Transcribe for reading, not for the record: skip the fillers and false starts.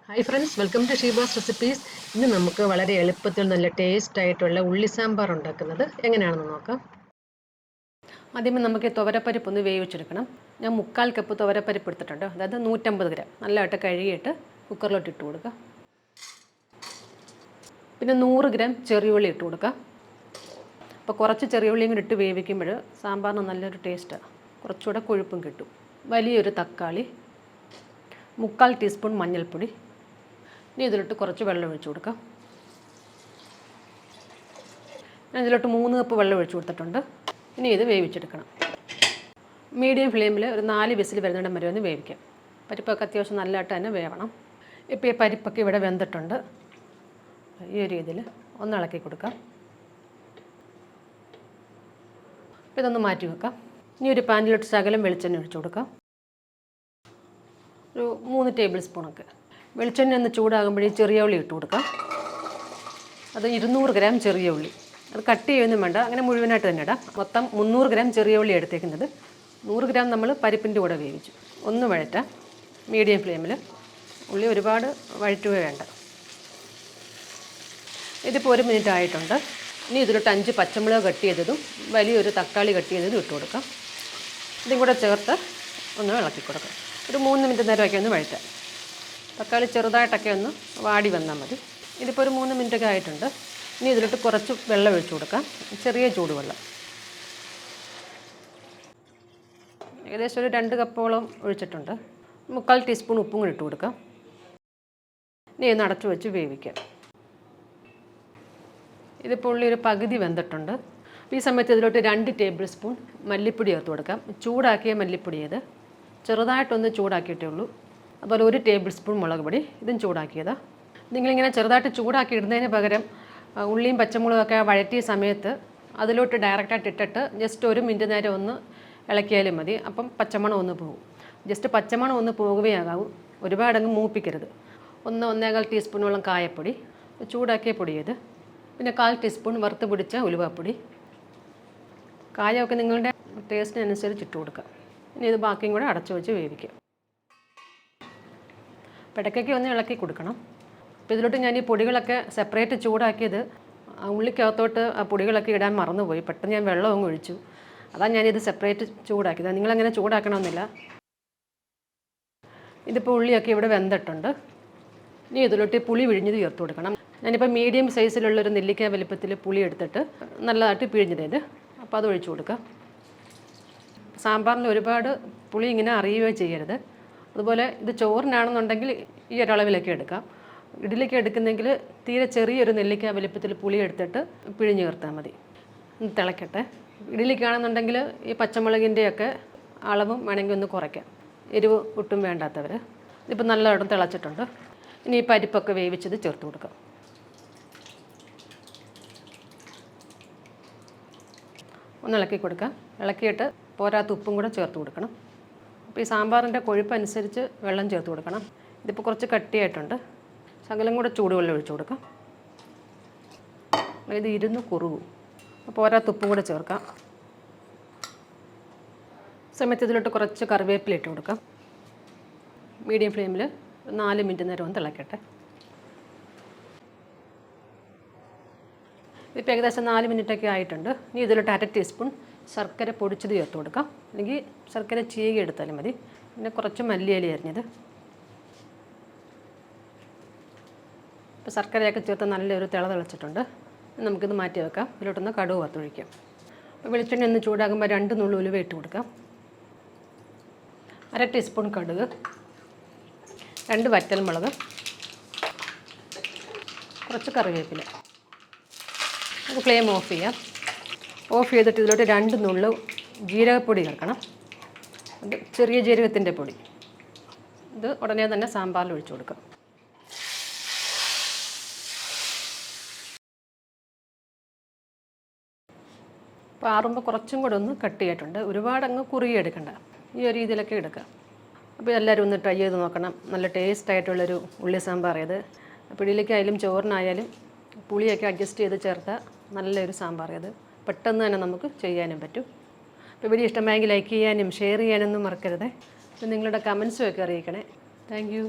Hi friends, welcome to Sheeba's recipes. ഇന്ന് നമുക്ക് വളരെ എളുപ്പത്തിൽ നല്ല ടേസ്റ്റ് ആയിട്ടുള്ള ഉള്ളി സാമ്പാർ ഉണ്ടാക്കുന്നത് എങ്ങനെയാണെന്ന് നോക്കാം. ആദ്യമേ നമുക്ക് തുവരപ്പരിപ്പ് ഒന്ന് വേവിച്ചെടുക്കണം. ഞാൻ 3/4 കപ്പ് തുവരപ്പരിപ്പ് എടുത്തിട്ടുണ്ട്, അതായത് 150 ഗ്രാം. നല്ലതായിട്ട് കഴുകിയിട്ട് കുക്കറിലോട്ട് ഇട്ട് കൊടുക്കുക. പിന്നെ 100 ഗ്രാം ചെറിയുള്ളി ഇട്ട് കൊടുക്കുക. അപ്പോൾ കുറച്ച് ചെറിയുള്ളിയും കൂടി ഇട്ട് വേവിക്കുമ്പോൾ സാമ്പാറിന് നല്ലൊരു ടേസ്റ്റാണ്, കുറച്ചുകൂടെ കൊഴുപ്പും കിട്ടും. വലിയൊരു തക്കാളി, 3/4 ടീസ്പൂൺ മഞ്ഞൾപ്പൊടി. ഇനി ഇതിലോട്ട് കുറച്ച് വെള്ളം ഒഴിച്ചു കൊടുക്കാം. ഞാൻ ഇതിലോട്ട് 3 കപ്പ് വെള്ളം ഒഴിച്ചു കൊടുത്തിട്ടുണ്ട്. ഇനി ഇത് വേവിച്ചെടുക്കണം. മീഡിയം ഫ്ലെയിമിൽ ഒരു 4 വിസിൽ വരുന്നിടം വരെ ഒന്ന് വേവിക്കാം. പരിപ്പൊക്കെ അത്യാവശ്യം നല്ലതായിട്ട് തന്നെ വേവണം. ഇപ്പോൾ ഈ പരിപ്പൊക്കെ ഇവിടെ വെന്തിട്ടുണ്ട്. ഈ ഒരു രീതിയിൽ ഒന്ന് ഇളക്കി കൊടുക്കാം. അപ്പോൾ ഇതൊന്ന് മാറ്റി വെക്കാം. ഇനി ഒരു പാനിലോട്ട് ശകലം വെളിച്ചെണ്ണ ഒഴിച്ചു കൊടുക്കാം. ഒരു 3 ടേബിൾ സ്പൂണൊക്കെ. വെളിച്ചെണ്ണ ഒന്ന് ചൂടാകുമ്പോഴേ ചെറിയ ഉള്ളി ഇട്ട് കൊടുക്കാം. അത് 200 ഗ്രാം ചെറിയ ഉള്ളി. അത് കട്ട് ചെയ്യുകയൊന്നും വേണ്ട, അങ്ങനെ മുഴുവനായിട്ട് തന്നെ ഇടാം. മൊത്തം 300 ഗ്രാം ചെറിയ ഉള്ളി എടുത്തേക്കുന്നത്. 100 ഗ്രാം നമ്മൾ പരിപ്പിൻ്റെ കൂടെ വേവിച്ചു. ഒന്ന് വഴറ്റാം മീഡിയം ഫ്ലെയിമിൽ. ഉള്ളി ഒരുപാട് വഴറ്റുക വേണ്ട. ഇതിപ്പോൾ 1 മിനിറ്റ് ആയിട്ടുണ്ട്. ഇനി ഇതിലോട്ട് 5 പച്ചമുളക് കട്ട് ചെയ്തതും വലിയൊരു തക്കാളി കട്ട് ചെയ്തതും ഇട്ട് കൊടുക്കാം. ഇതും കൂടെ ചേർത്ത് ഒന്ന് ഇളക്കി കൊടുക്കാം. ഒരു 3 മിനിറ്റ് നേരമൊക്കെ ഒന്ന് വഴറ്റാം. തക്കാളി ചെറുതായിട്ടൊക്കെ ഒന്ന് വാടി വന്നാൽ മതി. ഇതിപ്പോൾ ഒരു 3 മിനിറ്റൊക്കെ ആയിട്ടുണ്ട്. ഇനി ഇതിലോട്ട് കുറച്ച് വെള്ളം ഒഴിച്ചു കൊടുക്കാം, ചെറിയ ചൂടുവെള്ളം. ഏകദേശം ഒരു 2 കപ്പോളം ഒഴിച്ചിട്ടുണ്ട്. 3/4 ടീസ്പൂൺ ഉപ്പും കൂടി ഇട്ട് കൊടുക്കാം. ഇനി ഒന്ന് അടച്ചു വെച്ച് വേവിക്കാം. ഇതിപ്പോൾ ഉള്ളി ഒരു പകുതി വെന്തിട്ടുണ്ട്. ഈ സമയത്ത് ഇതിലോട്ട് 2 ടേബിൾ സ്പൂൺ മല്ലിപ്പൊടി ചേർത്ത് കൊടുക്കാം. ചൂടാക്കിയ മല്ലിപ്പൊടി ഇത്, ചെറുതായിട്ടൊന്ന് ചൂടാക്കിയിട്ടേ ഉള്ളൂ. അതുപോലെ 1 ടേബിൾ സ്പൂൺ മുളക് പൊടി, ഇതും ചൂടാക്കിയതാണ്. നിങ്ങളിങ്ങനെ ചെറുതായിട്ട് ചൂടാക്കി ഇടുന്നതിന് പകരം ഉള്ളിയും പച്ചമുളകൊക്കെ വഴറ്റിയ സമയത്ത് അതിലോട്ട് ഡയറക്റ്റായിട്ട് ഇട്ടിട്ട് ജസ്റ്റ് 1 മിനിറ്റ് നേരം ഒന്ന് ഇളക്കിയാലും മതി. അപ്പം പച്ചമണം ഒന്ന് പോകും. ജസ്റ്റ് പച്ചമണം ഒന്ന് പോകുകയാകാവും, ഒരുപാടങ്ങ് മൂപ്പിക്കരുത്. 1-1.25 ടീസ്പൂണോളം കായപ്പൊടി, ചൂടാക്കിയ പൊടി ഇത്. പിന്നെ 1/4 ടീസ്പൂൺ വറുത്ത് പൊടിച്ച ഉലുവാപ്പൊടി. കായമൊക്കെ നിങ്ങളുടെ ടേസ്റ്റിനനുസരിച്ച് ഇട്ട് കൊടുക്കുക. ഇനി ഇത് ബാക്കിയും കൂടെ അടച്ചു വെച്ച് വേവിക്കുക. ഇടയ്ക്കൊക്കെ ഒന്ന് ഇളക്കി കൊടുക്കണം. അപ്പോൾ ഇതിലോട്ട് ഞാൻ ഈ പൊടികളൊക്കെ സെപ്പറേറ്റ് ചൂടാക്കിയത് ഉള്ളിക്കകത്തോട്ട് ആ പൊടികളൊക്കെ ഇടാൻ മറന്നുപോയി. പെട്ടെന്ന് ഞാൻ വെള്ളം അങ്ങ് ഒഴിച്ചു. അതാണ് ഞാനിത് സെപ്പറേറ്റ് ചൂടാക്കിയത്. നിങ്ങളങ്ങനെ ചൂടാക്കണമെന്നില്ല. ഇതിപ്പോൾ ഉള്ളിയൊക്കെ ഇവിടെ വെന്തിട്ടുണ്ട്. ഇനി ഇതിലോട്ട് പുളി പിഴിഞ്ഞത് ചേർത്ത് കൊടുക്കണം. ഞാനിപ്പോൾ മീഡിയം സൈസിലുള്ളൊരു നെല്ലിക്ക വലിപ്പത്തിൽ പുളി എടുത്തിട്ട് നല്ലതായിട്ട് പിഴിഞ്ഞത്. അപ്പോൾ അത് ഒഴിച്ചു കൊടുക്കുക. സാമ്പാറിൽ ഒരുപാട് പുളി ഇങ്ങനെ അറിയുകയോ ചെയ്യരുത്. അതുപോലെ ഇത് ചോറിനാണെന്നുണ്ടെങ്കിൽ ഈ ഒരളവിലൊക്കെ എടുക്കാം. ഇഡ്ഡലിക്ക് എടുക്കുന്നെങ്കിൽ തീരെ ചെറിയൊരു നെല്ലിക്ക വലിപ്പത്തിൽ പുളി എടുത്തിട്ട് പിഴിഞ്ഞ് ചേർത്താൽ മതി. ഒന്ന് തിളക്കട്ടെ. ഇഡ്ഡലിക്കാണെന്നുണ്ടെങ്കിൽ ഈ പച്ചമുളകിൻ്റെയൊക്കെ അളവും വേണമെങ്കിൽ ഒന്ന് കുറയ്ക്കാം, എരിവ് ഒട്ടും വേണ്ടാത്തവർ. ഇതിപ്പോൾ നല്ലതായിട്ട് തിളച്ചിട്ടുണ്ട്. ഇനി ഈ പരിപ്പൊക്കെ വേവിച്ചത് ചേർത്ത് കൊടുക്കാം. ഒന്ന് ഇളക്കി കൊടുക്കാം. ഇളക്കിയിട്ട് പോരാത്ത ഉപ്പും കൂടെ ചേർത്ത് കൊടുക്കണം. അപ്പോൾ ഈ സാമ്പാറിൻ്റെ കൊഴുപ്പനുസരിച്ച് വെള്ളം ചേർത്ത് കൊടുക്കണം. ഇതിപ്പോൾ കുറച്ച് കട്ടിയായിട്ടുണ്ട്. ശകലം കൂടെ ചൂടുവെള്ളം ഒഴിച്ചു കൊടുക്കാം. ഇത് ഇരുന്ന് കുറുകും. അപ്പോൾ പോരാത്ത ഉപ്പും കൂടെ ചേർക്കാം. സമയത്ത് ഇതിലോട്ട് കുറച്ച് കറിവേപ്പില ഇട്ട് കൊടുക്കാം. മീഡിയം ഫ്ലെയിമിൽ 4 മിനിറ്റ് നേരം ഒന്ന് തിളക്കട്ടെ. ഇപ്പോൾ ഏകദേശം 4 മിനിറ്റൊക്കെ ആയിട്ടുണ്ട്. ഇനി ഇതിലോട്ട് 1/2 ടീസ്പൂൺ ശർക്കര പൊടിച്ചത് ചേർത്ത് കൊടുക്കാം, അല്ലെങ്കിൽ ശർക്കര ചീകി എടുത്താലും മതി. പിന്നെ കുറച്ച് മല്ലിയില അരിഞ്ഞത്. ഇപ്പോൾ ശർക്കരയൊക്കെ ചേർത്ത് നല്ലൊരു തിളച്ചിട്ടുണ്ട്. നമുക്കിത് മാറ്റി വെക്കാം. ഇതിലോട്ടൊന്ന് കടുക് വറുത്തൊഴിക്കാം. അപ്പോൾ വെളിച്ചെണ്ണ ഒന്ന് ചൂടാകുമ്പോൾ 2 നുള്ളി ഉലുവ ഇട്ട് കൊടുക്കാം. 1/2 ടീസ്പൂൺ കടുക്, 2 വറ്റൽമുളക്, കുറച്ച് കറിവേപ്പില. നമുക്ക് ഫ്ലെയിം ഓഫ് ചെയ്യാം. ഓഫ് ചെയ്തിട്ട് ഇതിലോട്ട് 2 നുള്ളു ജീരകപ്പൊടി ചേർക്കണം. അത് ചെറിയ ജീരകത്തിൻ്റെ പൊടി. ഇത് ഉടനെ തന്നെ സാമ്പാറിൽ ഒഴിച്ചു കൊടുക്കാം. അപ്പോൾ ആറുമ്പോൾ കുറച്ചും കൂടെ ഒന്ന് കട്ട് ചെയ്തിട്ടുണ്ട്. ഒരുപാടങ്ങ് കുറുകിയെടുക്കണ്ട, ഈ ഒരു രീതിയിലൊക്കെ എടുക്കാം. അപ്പോൾ എല്ലാവരും ഒന്ന് ട്രൈ ചെയ്ത് നോക്കണം. നല്ല ടേസ്റ്റായിട്ടുള്ളൊരു ഉള്ളി സാമ്പാർ ഇത്. പിടിയിലേക്കായാലും ചോറിനായാലും പുളിയൊക്കെ അഡ്ജസ്റ്റ് ചെയ്ത് ചേർത്താൽ നല്ലൊരു സാമ്പാർ ഇത്. പെട്ടെന്ന് തന്നെ നമുക്ക് ചെയ്യാനും പറ്റും. അപ്പോൾ വീഡിയോ ഇഷ്ടമായെങ്കിൽ ലൈക്ക് ചെയ്യാനും ഷെയർ ചെയ്യാനൊന്നും മറക്കരുത്. അപ്പോൾ നിങ്ങളുടെ കമൻസും ഒക്കെ അറിയിക്കണേ. Thank you.